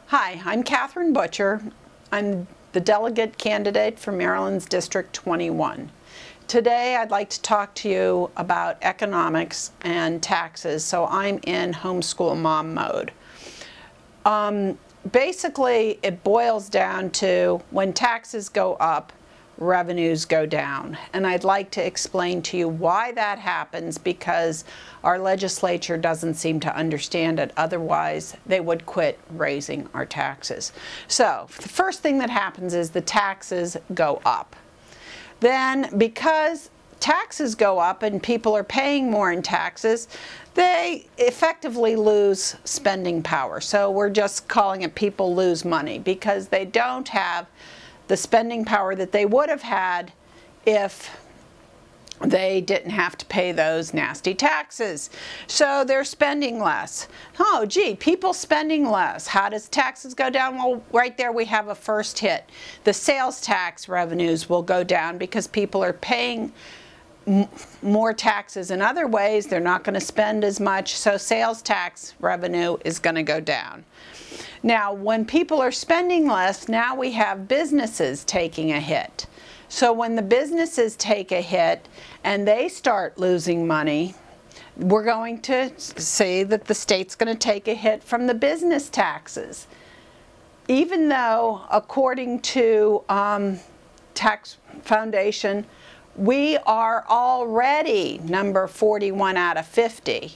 Hi, I'm Katherine Butcher. I'm the delegate candidate for Maryland's District 21. Today I'd like to talk to you about economics and taxes, so I'm in homeschool mom mode. Basically, it boils down to when taxes go up, revenues go down. And I'd like to explain to you why that happens, because our legislature doesn't seem to understand it. Otherwise, they would quit raising our taxes. So the first thing that happens is the taxes go up. Then, because taxes go up and people are paying more in taxes, they effectively lose spending power. So we're just calling it people lose money, because they don't have the spending power that they would have had if they didn't have to pay those nasty taxes. So they're spending less. Oh, gee, people spending less. How does taxes go down? Well, right there we have a first hit. The sales tax revenues will go down because people are paying more taxes in other ways. They're not going to spend as much, so sales tax revenue is going to go down. Now, when people are spending less, now we have businesses taking a hit. So when the businesses take a hit and they start losing money, we're going to see that the state's going to take a hit from the business taxes. Even though, according to Tax Foundation, we are already number 41 out of 50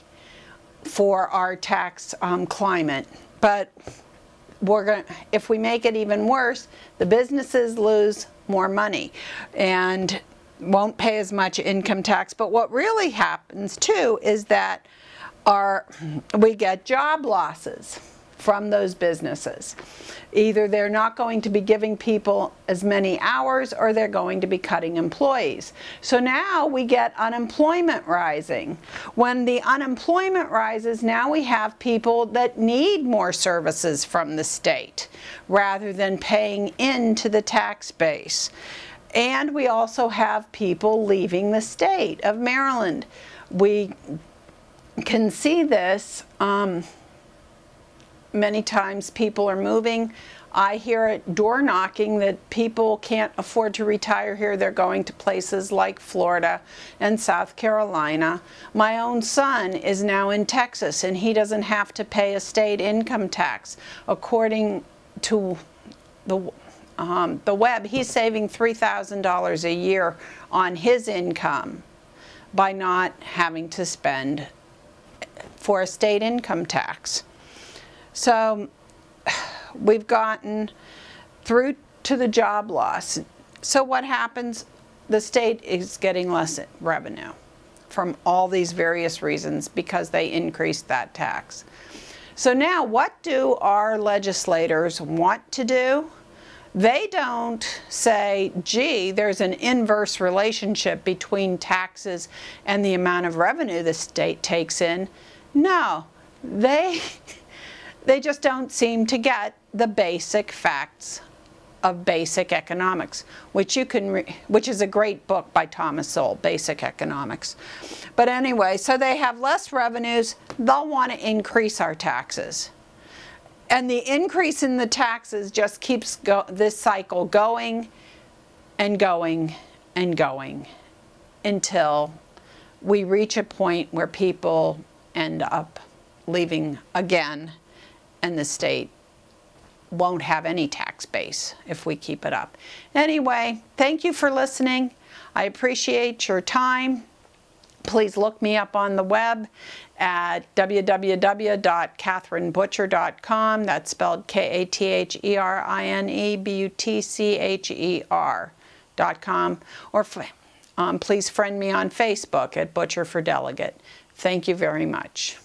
for our tax climate. But if we make it even worse, the businesses lose more money and won't pay as much income tax. But what really happens too is that we get job losses from those businesses. Either they're not going to be giving people as many hours, or they're going to be cutting employees. So now we get unemployment rising. When the unemployment rises, now we have people that need more services from the state rather than paying into the tax base. And we also have people leaving the state of Maryland. We can see this. Many times people are moving. I hear it door knocking that people can't afford to retire here. They're going to places like Florida and South Carolina. My own son is now in Texas, and he doesn't have to pay a state income tax. According to the web, he's saving $3,000 a year on his income by not having to spend for a state income tax. So we've gotten through to the job loss. So what happens? The state is getting less revenue from all these various reasons because they increased that tax. So now what do our legislators want to do? They don't say, gee, there's an inverse relationship between taxes and the amount of revenue the state takes in. No, they just don't seem to get the basic facts of basic economics, which is a great book by Thomas Sowell, Basic Economics. But anyway, so they have less revenues. They'll want to increase our taxes. And the increase in the taxes just keeps this cycle going and going and going until we reach a point where people end up leaving again, and the state won't have any tax base if we keep it up. Anyway, thank you for listening. I appreciate your time. Please look me up on the web at www.katherinebutcher.com. That's spelled KATHERINEBUTCHER.com. Or please friend me on Facebook at Butcher for Delegate. Thank you very much.